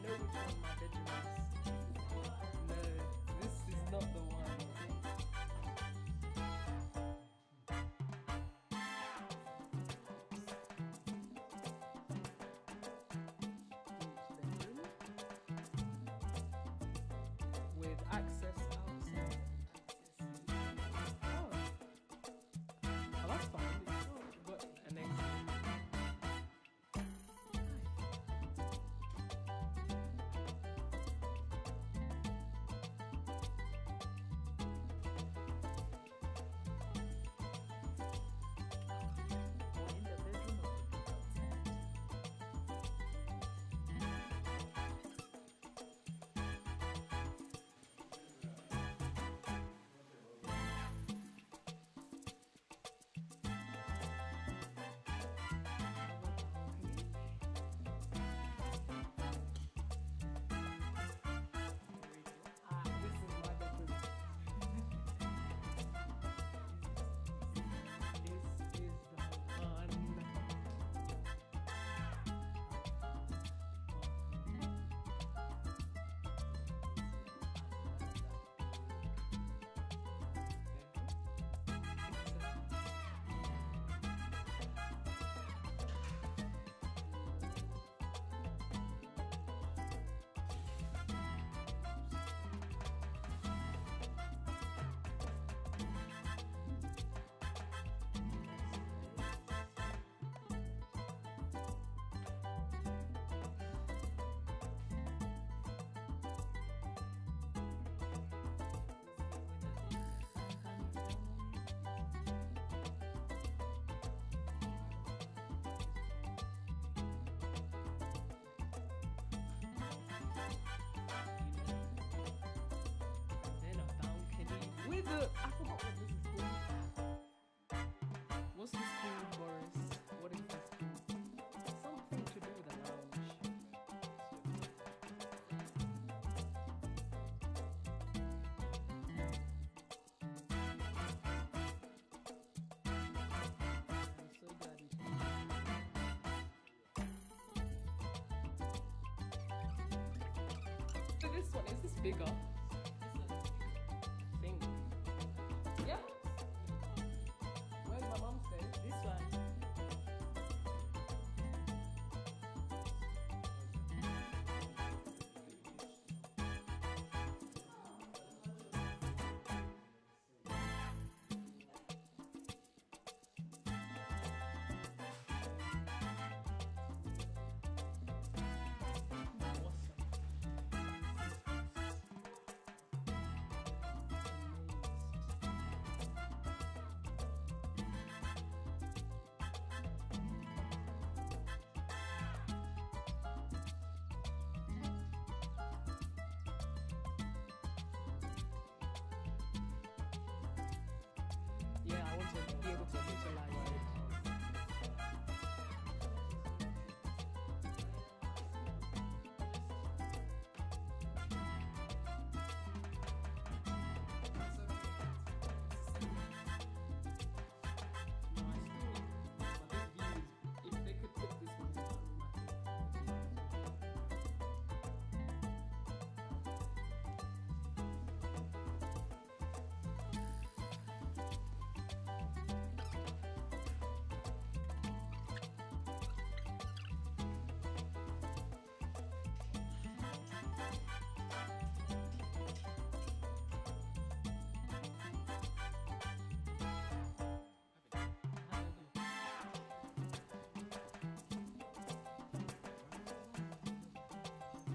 which one my bedroom is. No, this is not the one. Bedroom with access outside. Oh, that's fine. But an exit. In the bedroom or outside? This is my bedroom. This is the one. Then a balcony with a. I forgot what this is called. What's this called, Boris? What is this called? Something to do with a lounge. I'm so glad you told me. So this one, is this bigger? Thing. Yeah. Where's my mum stay? This one. Yeah, I want to be able to utilize it. No, I still. But this view is. If they could put this one in my room, I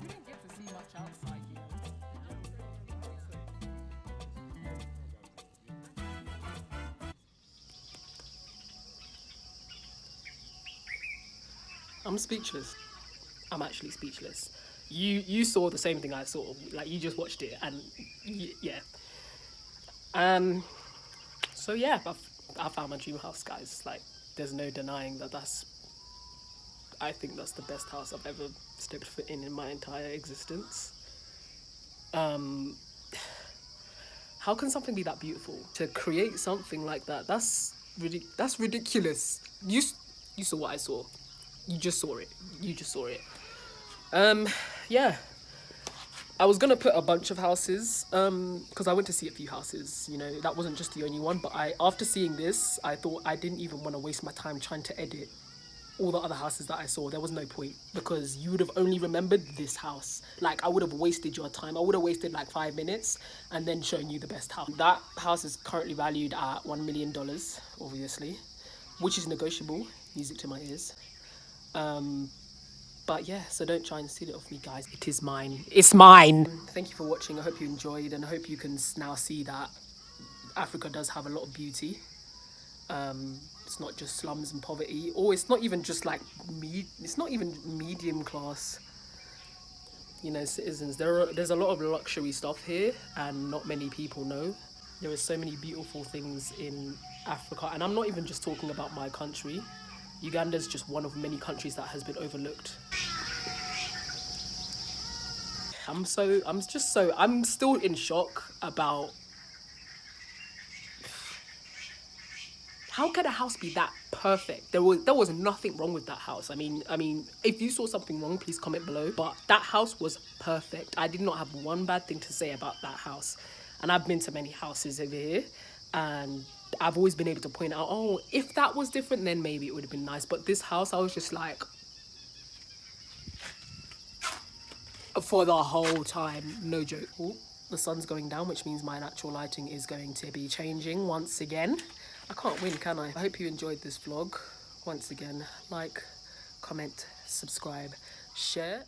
You didn't get to see much outside, you know. I'm speechless. I'm actually speechless. You saw the same thing I saw. Like, you just watched it, and yeah. So yeah, I found my dream house, guys. Like, there's no denying that I think that's the best house I've ever stepped foot in my entire existence. How can something be that beautiful? To create something like that, that's ridiculous. You saw what I saw. You just saw it. yeah, I was gonna put a bunch of houses, because I went to see a few houses. You know, that wasn't just the only one. But after seeing this, I thought I didn't even want to waste my time trying to edit all the other houses that I saw. There was no point, because you would have only remembered this house. Like, I would have wasted your time. I would have wasted like 5 minutes and then shown you the best house. That house is currently valued at $1 million, obviously, which is negotiable. Music to my ears. But yeah, so don't try and steal it off me, guys. It is mine. It's mine. Thank you for watching. I hope you enjoyed, and I hope you can now see that Africa does have a lot of beauty. It's not just slums and poverty, or it's not even just like it's not even medium class, you know, citizens. There's a lot of luxury stuff here, and not many people know. There are so many beautiful things in Africa, and I'm not even just talking about my country. Uganda is just one of many countries that has been overlooked. I'm still in shock about how can a house be that perfect. There was nothing wrong with that house. I mean, if you saw something wrong, please comment below. But that house was perfect. I did not have one bad thing to say about that house. And I've been to many houses over here, and I've always been able to point out, oh, if that was different, then maybe it would have been nice. But this house, I was just like, for the whole time, no joke. Ooh, the sun's going down, which means my natural lighting is going to be changing once again. I can't win, can I? I hope you enjoyed this vlog. Once again, like, comment, subscribe, share.